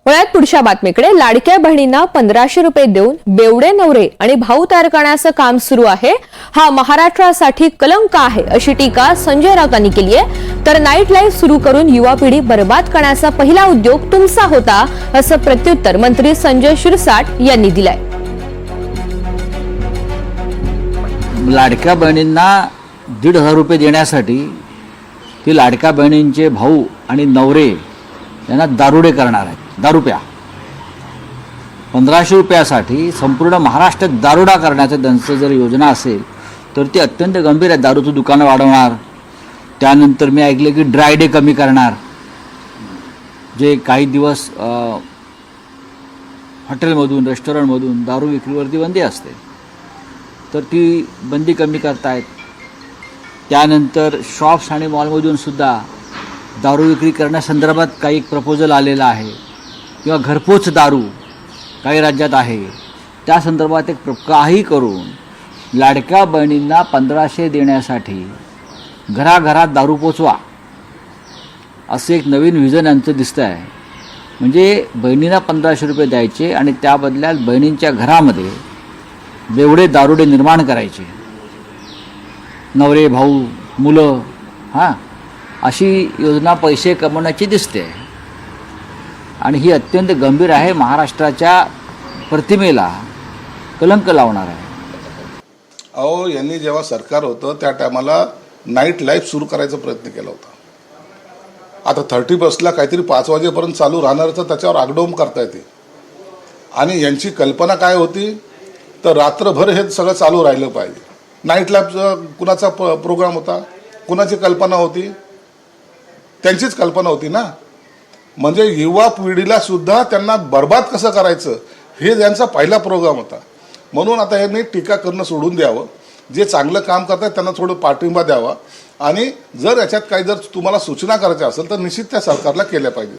वळ्यात पुढच्या बातमीकडे. लाडक्या बहिणींना 1500 रुपये देऊन बेवडे नवरे आणि भाऊ तयार करण्याचं काम सुरू आहे. हा महाराष्ट्रासाठी कलंक आहे अशी टीका संजय राऊतांनी केली आहे. तर नाईट लाईफ सुरू करून युवा पिढी बर्बाद करण्याचा पहिला उद्योग तुमचा होता असं प्रत्युत्तर मंत्री संजय शिरसाट यांनी दिलंय. लाडक्या बहिणींना 1,500 रुपये देण्यासाठी ती लाडक्या बहिणींचे भाऊ आणि नवरे यांना दारुडे करणार आहेत. दारू प्या. 1500 रुपयासाठी संपूर्ण महाराष्ट्रात दारुडा करण्याचं त्यांचं जर योजना असेल तर ती अत्यंत गंभीर आहे. दारूचं दुकानं वाढवणार, त्यानंतर मी ऐकलं की ड्राय डे कमी करणार, जे काही दिवस हॉटेलमधून रेस्टॉरंटमधून दारू विक्रीवरती बंदी असते तर ती बंदी कमी करतायत. त्यानंतर शॉप्स आणि मॉलमधून सुद्धा दारू विक्री करण्यासंदर्भात काही प्रपोजल आलेला आहे किंवा घरपोच दारू काही राज्यात आहे. त्या संदर्भात एक काही करून लाडक्या बहिणींना 1500 देण्यासाठी घराघरात दारू पोचवा असं एक नवीन व्हिजन यांचं दिसतं आहे. म्हणजे बहिणींना 1500 रुपये द्यायचे आणि त्या बदल्यात बहिणींच्या घरामध्ये बेवडे दारुडे निर्माण करायचे, नवरे भाऊ मुलं अशी योजना पैसे कमवण्याची दिसते आणि ही अत्यंत गंभीर आहे. महाराष्ट्राच्या प्रतिमेला कलंक लावणार आहे. अहो, यांनी जेव्हा सरकार होतं त्या टायमाला नाईट लाईफ सुरू करायचा प्रयत्न केला होता. आता 31ला काहीतरी 5 वाजेपर्यंत चालू राहणार तर त्याच्यावर आगडोम करता येते. आणि यांची कल्पना काय होती तर रात्रभर हे सगळं चालू राहिलं पाहिजे. नाईट लाईफचा कुणाचा प्रोग्राम होता, कुणाची कल्पना होती? त्यांचीच कल्पना होती ना. म्हणजे युवा पिढीला सुद्धा त्यांना बर्बाद कसं करायचं हे त्यांचा पहिला प्रोग्राम होता. म्हणून आता यांनी टीका करणं सोडून द्यावं. जे चांगलं काम करतात त्यांना थोडं पाठिंबा द्यावा आणि जर याच्यात काही जर तुम्हाला सूचना करायच्या असेल तर निश्चित त्या सरकारला केल्या पाहिजे.